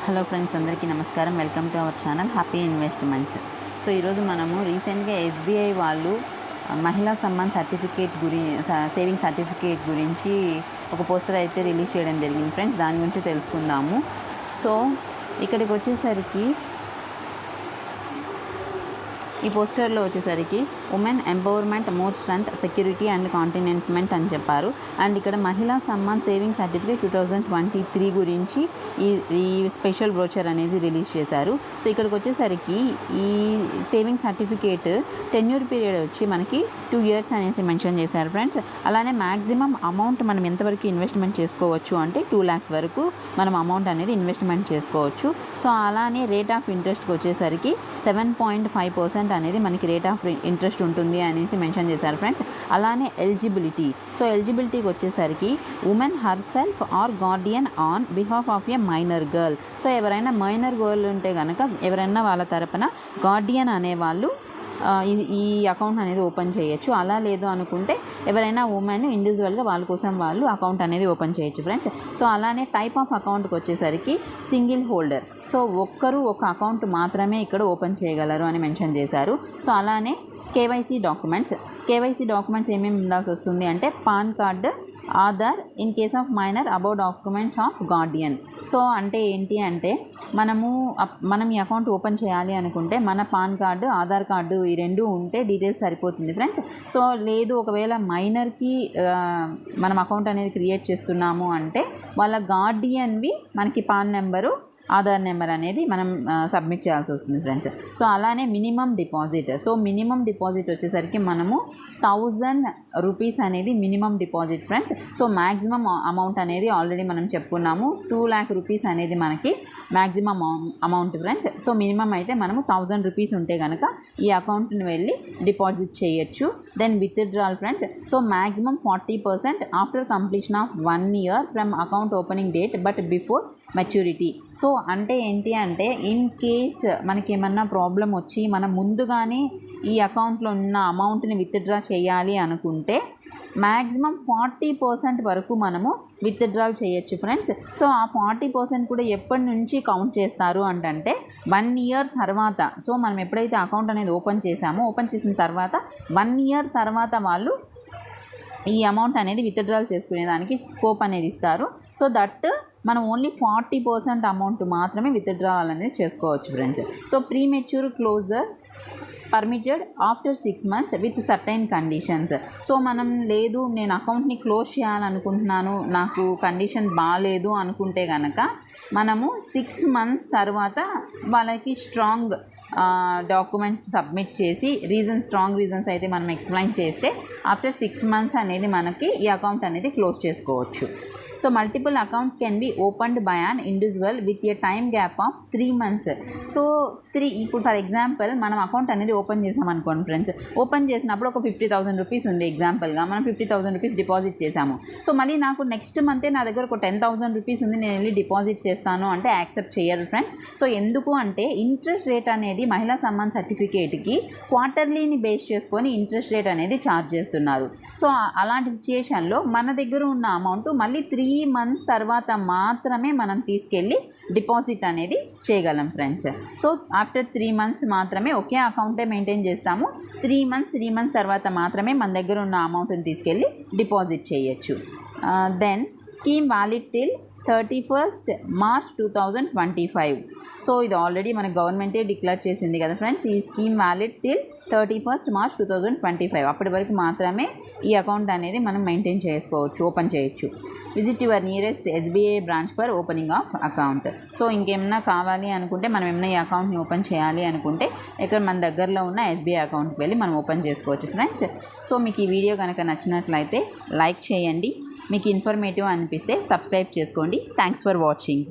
Hello friends, అందరికీ నమస్కారం. Welcome to our channel happy investments. So ఈరోజు మనము రీసెంట్గా ఎస్బీఐ వాళ్ళు మహిళా సమ్మాన్ సర్టిఫికేట్ సేవింగ్ సర్టిఫికేట్ గురించి ఒక పోస్టర్ అయితే రిలీజ్ చేయడం జరిగింది ఫ్రెండ్స్. దాని గురించి తెలుసుకుందాము. సో ఇక్కడికి వచ్చేసరికి ఈ పోస్టర్లో వచ్చేసరికి women empowerment, more strength, security and కాంటినెంట్మెంట్ అని చెప్పారు. అండ్ ఇక్కడ మహిళా సమ్మాన్ సేవింగ్ సర్టిఫికేట్ 2023 గురించి ఈ స్పెషల్ బ్రోచర్ అనేది రిలీజ్ చేశారు. సో ఇక్కడికి వచ్చేసరికి ఈ సేవింగ్ సర్టిఫికేట్ టెన్యూర్ పీరియడ్ వచ్చి మనకి 2 years అనేసి మెన్షన్ చేశారు ఫ్రెండ్స్. అలానే మ్యాక్సిమం అమౌంట్ మనం ఎంతవరకు ఇన్వెస్ట్మెంట్ చేసుకోవచ్చు అంటే 2 lakhs వరకు మనం అమౌంట్ అనేది ఇన్వెస్ట్మెంట్ చేసుకోవచ్చు. సో అలానే రేట్ ఆఫ్ ఇంట్రెస్ట్కి వచ్చేసరికి 7.5% అనేది మనకి రేట్ ఆఫ్ ఇంట్రెస్ట్ ఉంటుంది అనేసి మెన్షన్ చేశారు ఫ్రెండ్స్. అలానే ఎలిజిబిలిటీ, సో ఎలిజిబిలిటీకి వచ్చేసరికి women herself or guardian on behalf of a minor girl. So ఎవరైనా మైనర్ గర్ల్ ఉంటే కనుక ఎవరైనా వాళ్ళ తరపున గార్డియన్ అనేవాళ్ళు ఈ అకౌంట్ అనేది ఓపెన్ చేయొచ్చు. అలా లేదు అనుకుంటే ఎవరైనా ఉమెన్ ఇండివిజువల్గా వాళ్ళ కోసం వాళ్ళు అకౌంట్ అనేది ఓపెన్ చేయొచ్చు ఫ్రెండ్స్. సో అలానే టైప్ ఆఫ్ అకౌంట్కి వచ్చేసరికి సింగిల్ హోల్డర్, సో ఒక్కరు ఒక అకౌంట్ మాత్రమే ఇక్కడ ఓపెన్ చేయగలరు అని మెన్షన్ చేశారు. సో అలానే కేవైసీ డాక్యుమెంట్స్ ఏమేమి ఉండాల్సి వస్తుంది అంటే PAN card, Aadhaar, in case of minor above documents of guardian. So అంటే ఏంటి అంటే మనం ఈ అకౌంట్ ఓపెన్ చేయాలి అనుకుంటే మన పాన్ కార్డు, ఆధార్ కార్డు ఈ రెండు ఉంటే డీటెయిల్స్ సరిపోతుంది ఫ్రెండ్స్. సో లేదు ఒకవేళ మైనర్కి మనం అకౌంట్ అనేది క్రియేట్ చేస్తున్నాము అంటే వాళ్ళ గార్డియన్వి మనకి పాన్ నెంబరు, ఆధార్ నెంబర్ అనేది మనం సబ్మిట్ చేయాల్సి వస్తుంది ఫ్రెండ్స్. సో అలానే మినిమం డిపాజిట్ వచ్చేసరికి మనము 1000 రూపీస్ అనేది minimum deposit friends. So maximum amount అనేది ఆల్రెడీ మనం చెప్పుకున్నాము 2 lakh రూపీస్ అనేది మనకి maximum amount friends. So minimum అయితే మనము 1000 రూపీస్ ఉంటే కనుక ఈ అకౌంట్ని వెళ్ళి డిపాజిట్ చేయొచ్చు. Then withdrawal friends. So maximum 40% after completion of 1 year from account opening date but before maturity. So అంటే ఏంటి అంటే ఇన్ కేస్ మనకి ఏమన్నా ప్రాబ్లం వచ్చి మనం ముందుగానే ఈ అకౌంట్లో ఉన్న అమౌంట్ని విత్డ్రా చేయాలి అనుకుంటే మ్యాక్సిమం 40% వరకు మనము విత్డ్రాల్ చేయొచ్చు ఫ్రెండ్స్. సో ఆ 40% కూడా ఎప్పటి నుంచి కౌంట్ చేస్తారు అంటే 1 year తర్వాత. సో మనం ఎప్పుడైతే అకౌంట్ అనేది ఓపెన్ చేసిన తర్వాత 1 year తర్వాత వాళ్ళు ఈ అమౌంట్ అనేది విత్డ్రాల్ చేసుకునేదానికి స్కోప్ అనేది ఇస్తారు. సో దట్ మనం ఓన్లీ 40% అమౌంట్ మాత్రమే విత్డ్రాల్ అనేది చేసుకోవచ్చు friends. So premature closure permitted after 6 months with certain conditions. So మనం లేదు నేను అకౌంట్ని క్లోజ్ చేయాలనుకుంటున్నాను, నాకు కండిషన్ బాగాలేదు అనుకుంటే కనుక మనము 6 months తర్వాత వాళ్ళకి స్ట్రాంగ్ డాక్యుమెంట్స్ సబ్మిట్ చేసి స్ట్రాంగ్ రీజన్స్ అయితే మనం ఎక్స్ప్లెయిన్ చేస్తే ఆఫ్టర్ 6 months అనేది మనకి ఈ అకౌంట్ అనేది క్లోజ్ చేసుకోవచ్చు. So multiple accounts can be opened by an individual with a time gap of 3 months. So ఇప్పుడు ఫర్ ఎగ్జాంపుల్ మనం అకౌంట్ అనేది ఓపెన్ చేసామనుకోండి ఫ్రెండ్స్. ఓపెన్ చేసినప్పుడు ఒక 50,000 రూపీస్ ఉంది ఎగ్జాంపుల్గా, మనం 50,000 రూపీస్ డిపాజిట్ చేసాము. సో మళ్ళీ నాకు నెక్స్ట్ మంతే నా దగ్గర ఒక 10,000 రూపీస్ ఉంది, నేను వెళ్ళి డిపాజిట్ చేస్తాను అంటే యాక్సెప్ట్ చేయరు ఫ్రెండ్స్. సో ఎందుకు అంటే ఇంట్రెస్ట్ రేట్ అనేది మహిళా సమ్మాన్ సర్టిఫికేట్కి క్వార్టర్లీని బేస్ చేసుకొని ఇంట్రెస్ట్ రేట్ అనేది ఛార్జ్ చేస్తున్నారు. సో అలాంటి సిచ్యుయేషన్లో మన దగ్గర ఉన్న అమౌంట్ మళ్ళీ 3 months తర్వాత మాత్రమే మనం తీసుకెళ్ళి డిపాజిట్ అనేది చేయగలం ఫ్రెండ్స్. సో ఆఫ్టర్ 3 months మాత్రమే ఒకే అకౌంటే మెయింటైన్ చేస్తాము. 3 months తర్వాత మాత్రమే మన దగ్గర ఉన్న అమౌంట్ని తీసుకెళ్ళి డిపాజిట్ చేయొచ్చు. Then scheme valid till 31st March 2025. So ఇది ఆల్రెడీ మన గవర్నమెంటే డిక్లేర్ చేసింది కదా ఫ్రెండ్స్. ఈ scheme valid till 31st March 2025. అప్పటి వరకు మాత్రమే ఈ అకౌంట్ అనేది మనం మెయింటైన్ చేసుకోవచ్చు, ఓపెన్ చేయొచ్చు. Visit your nearest SBI branch for opening of account. So ఇంకేమైనా కావాలి అనుకుంటే మనం ఏమైనా ఈ అకౌంట్ని ఓపెన్ చేయాలి అనుకుంటే ఇక్కడ మన దగ్గరలో ఉన్న ఎస్బీఐ అకౌంట్కి వెళ్ళి మనం ఓపెన్ చేసుకోవచ్చు ఫ్రెండ్స్. సో మీకు ఈ వీడియో కనుక నచ్చినట్లయితే లైక్ చేయండి, మీకు ఇన్ఫర్మేటివ్ అనిపిస్తే సబ్స్క్రైబ్ చేసుకోండి. Thanks for watching.